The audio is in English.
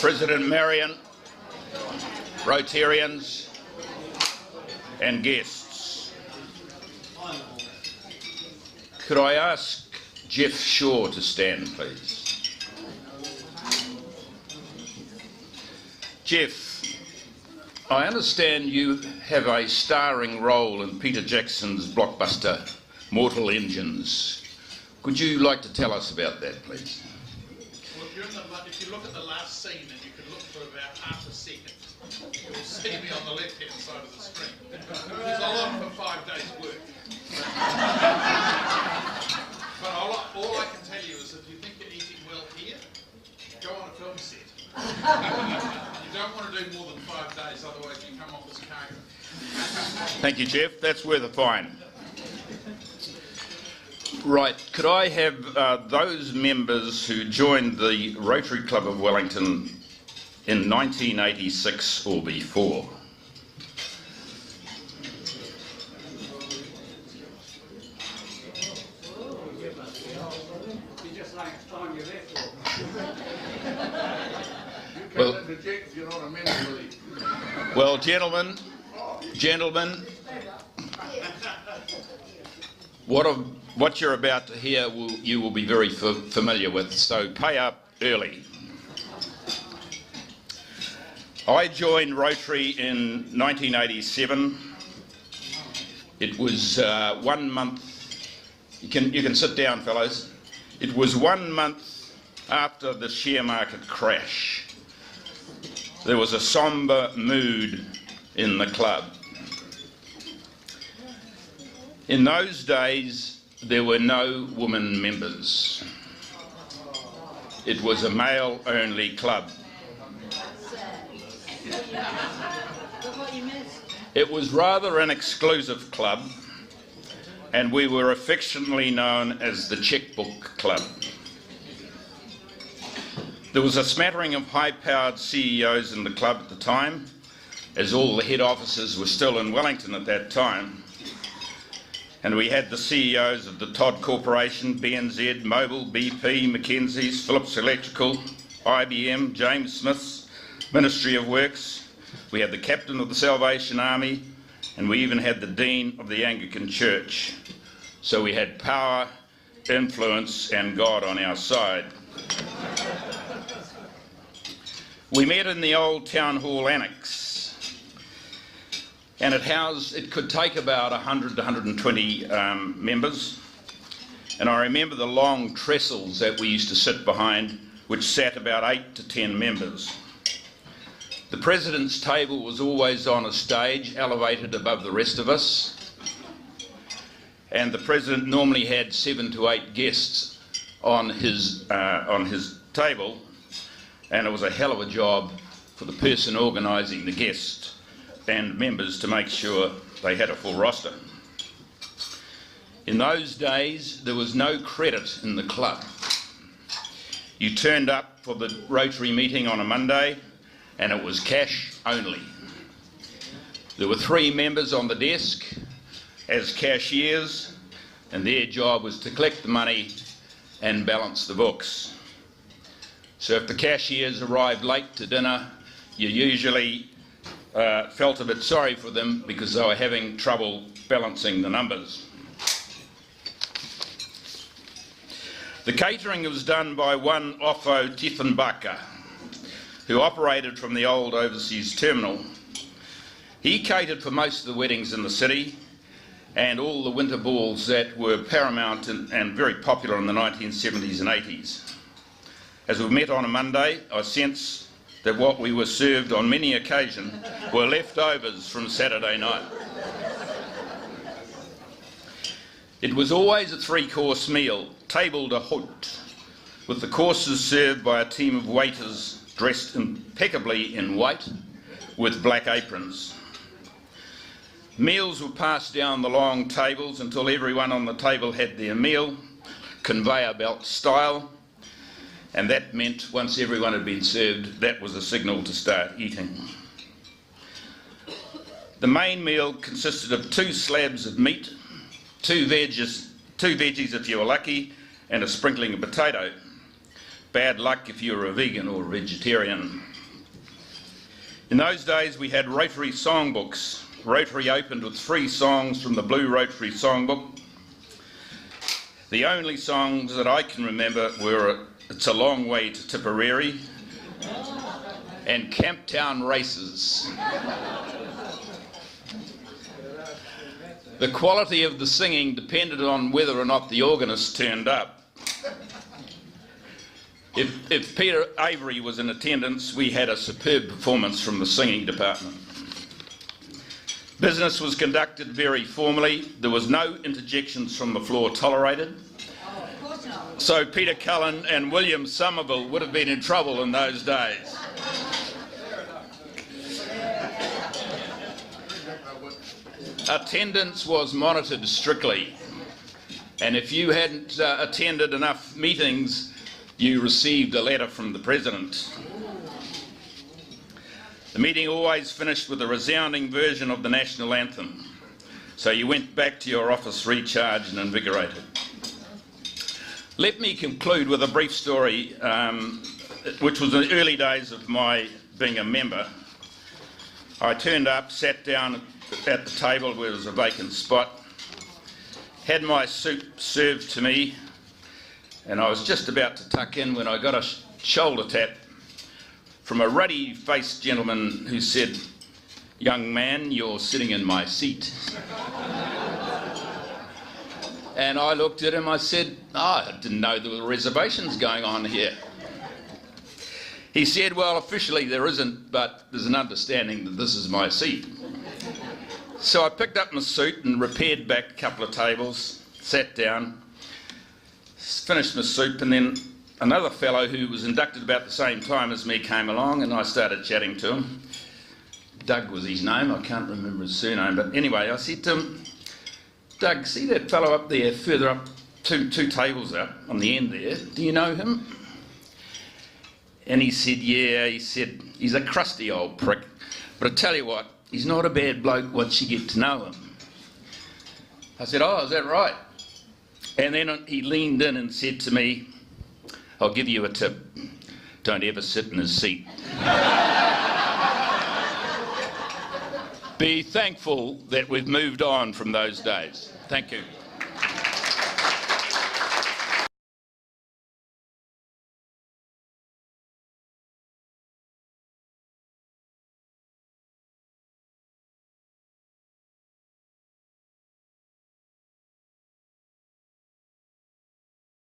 President Marion, Rotarians and guests. Could I ask Jeff Shaw to stand, please? Jeff, I understand you have a starring role in Peter Jackson's blockbuster Mortal Engines. Could you like to tell us about that, please? Well, if you look at the last scene, and you can look for about half a second, you'll see me on the left-hand side of the screen. There's a lot for 5 days' work. But all I can tell you is if you think you're eating well here, go on a film set. You don't want to do more than 5 days, otherwise you come off as cargo. Thank you, Jeff. That's worth a fine. Right, could I have those members who joined the Rotary Club of Wellington in 1986 or before? Well, gentlemen, what you're about to hear you will be very familiar with, so pay up early. I joined Rotary in 1987. It was 1 month. You can sit down, fellows. It was 1 month after the share market crash. There was a sombre mood in the club. In those days, there were no women members. It was a male-only club. It was rather an exclusive club, and we were affectionately known as the Checkbook Club. There was a smattering of high-powered CEOs in the club at the time, as all the head offices were still in Wellington at that time. And we had the CEOs of the Todd Corporation, BNZ, Mobil, BP, Mackenzie's, Phillips Electrical, IBM, James Smith's, Ministry of Works. We had the captain of the Salvation Army, and we even had the dean of the Anglican Church. So we had power, influence, and God on our side. We met in the old town hall annex, and it could take about 100 to 120 members. And I remember the long trestles that we used to sit behind, which sat about 8 to 10 members. The president's table was always on a stage, elevated above the rest of us, and the president normally had 7 to 8 guests on his table. And it was a hell of a job for the person organising the guests and members to make sure they had a full roster. In those days, there was no credit in the club. You turned up for the Rotary meeting on a Monday, and it was cash only. There were 3 members on the desk as cashiers, and their job was to collect the money and balance the books. So if the cashiers arrived late to dinner, you usually felt a bit sorry for them because they were having trouble balancing the numbers. The catering was done by one Offo Tiefenbacher, who operated from the old overseas terminal. He catered for most of the weddings in the city and all the winter balls that were paramount and very popular in the 1970s and 80s. As we met on a Monday, I sensed that what we were served on many occasions were leftovers from Saturday night. It was always a 3-course meal, table d'hôte, with the courses served by a team of waiters dressed impeccably in white with black aprons. Meals were passed down the long tables until everyone on the table had their meal, conveyor belt style, and that meant once everyone had been served, that was a signal to start eating. The main meal consisted of 2 slabs of meat, 2 veggies if you were lucky, and a sprinkling of potato. Bad luck if you were a vegan or a vegetarian. In those days we had Rotary songbooks. Rotary opened with 3 songs from the Blue Rotary songbook. The only songs that I can remember were It's a Long Way to Tipperary and Camptown Races. The quality of the singing depended on whether or not the organist turned up. If Peter Avery was in attendance, we had a superb performance from the singing department. Business was conducted very formally. There was no interjections from the floor tolerated. So Peter Cullen and William Somerville would have been in trouble in those days. Attendance was monitored strictly, and if you hadn't attended enough meetings, you received a letter from the President. The meeting always finished with a resounding version of the national anthem, so you went back to your office recharged and invigorated. Let me conclude with a brief story, which was in the early days of my being a member. I turned up, sat down at the table where there was a vacant spot, had my soup served to me, and I was just about to tuck in when I got a shoulder tap from a ruddy-faced gentleman who said, "Young man, you're sitting in my seat." And I looked at him, I said, "I didn't know there were reservations going on here." He said, "Well, officially there isn't, but there's an understanding that this is my seat." So I picked up my suit and repaired back a couple of tables, sat down, finished my soup, and then another fellow who was inducted about the same time as me came along, and I started chatting to him. Doug was his name, I can't remember his surname, but anyway, I said to him, "Doug, see that fellow up there, further up, two tables up on the end there, do you know him?" And he said, "Yeah," he said, "he's a crusty old prick, but I tell you what, he's not a bad bloke once you get to know him." I said, "Oh, is that right?" And then he leaned in and said to me, "I'll give you a tip, don't ever sit in his seat." Be thankful that we've moved on from those days. Thank you.